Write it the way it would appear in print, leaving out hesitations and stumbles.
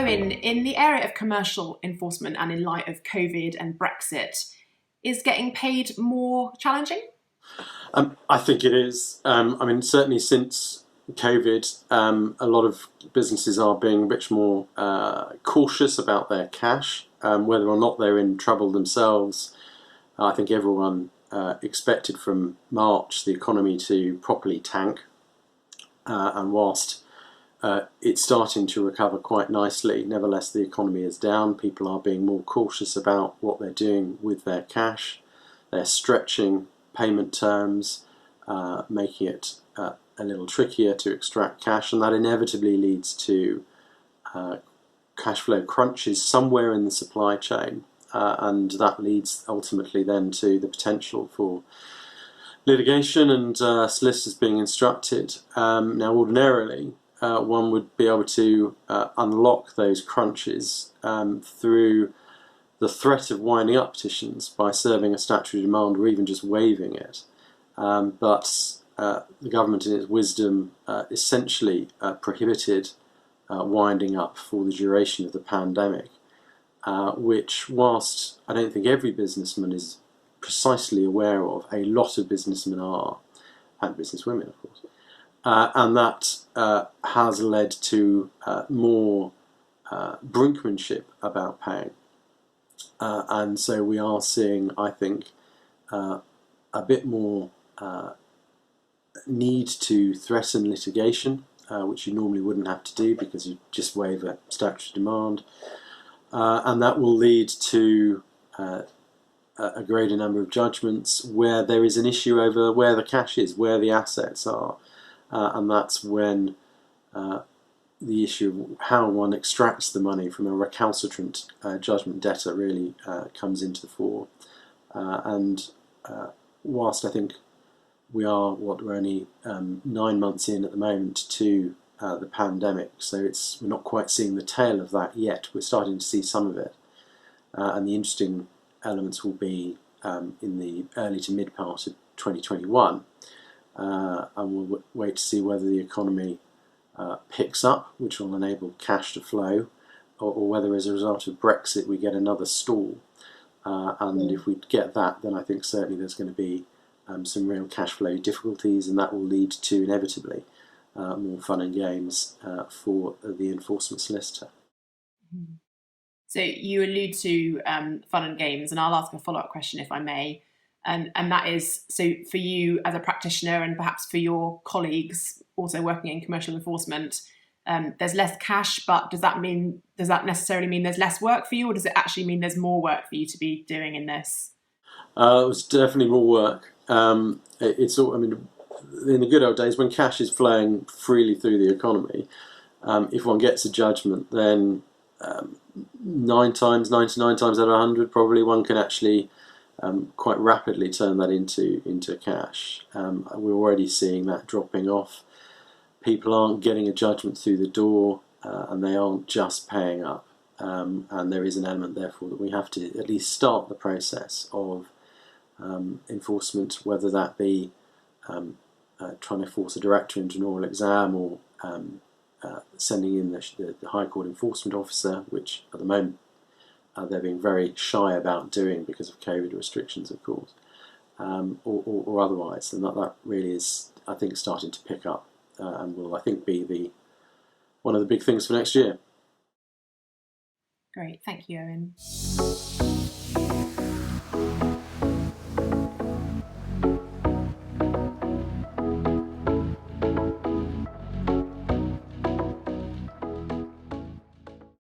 Owen, in the area of commercial enforcement and in light of Covid and Brexit, is getting paid more challenging? I think it is. Certainly since COVID, a lot of businesses are being a bit more cautious about their cash, whether or not they're in trouble themselves. I think everyone expected from March the economy to properly tank, and whilst it's starting to recover quite nicely, nevertheless the economy is down. People are being more cautious about what they're doing with their cash. They're stretching payment terms, making it a little trickier to extract cash, and that inevitably leads to cash flow crunches somewhere in the supply chain, and that leads ultimately then to the potential for litigation and solicitors being instructed. Now ordinarily one would be able to unlock those crunches through the threat of winding up petitions by serving a statutory demand or even just waiving it. But the government, in its wisdom, essentially prohibited winding up for the duration of the pandemic, which, whilst I don't think every businessman is precisely aware of, a lot of businessmen are, and businesswomen, of course. And that has led to more brinkmanship about paying. And so we are seeing, I think, a bit more need to threaten litigation, which you normally wouldn't have to do because you just waive a statutory demand. And that will lead to a greater number of judgments where there is an issue over where the cash is, where the assets are. And that's when the issue of how one extracts the money from a recalcitrant judgment debtor really comes into the fore. And whilst I think we're only 9 months in at the moment to the pandemic, so we're not quite seeing the tail of that yet. We're starting to see some of it, and the interesting elements will be in the early to mid part of 2021. And we'll wait to see whether the economy picks up, which will enable cash to flow, or whether as a result of Brexit we get another stall. And if we get that, then I think certainly there's going to be some real cash flow difficulties, and that will lead to inevitably more fun and games for the enforcement solicitor. So you allude to fun and games, and I'll ask a follow-up question if I may. And that is, so for you as a practitioner and perhaps for your colleagues also working in commercial enforcement, there's less cash, but does that necessarily mean there's less work for you, or does it actually mean there's more work for you to be doing in this? It was definitely more work. In the good old days when cash is flowing freely through the economy, if one gets a judgment, then 99 times out of 100 probably one can actually quite rapidly turn that into cash. We're already seeing that dropping off. People aren't getting a judgment through the door, and they aren't just paying up. And there is an element, therefore, that we have to at least start the process of enforcement, whether that be trying to force a director into an oral exam, or sending in the High Court enforcement officer, which at the moment they're being very shy about doing because of COVID restrictions, of course, or otherwise. And that really is, I think, starting to pick up, and will, I think, be one of the big things for next year. Great, thank you, Owen.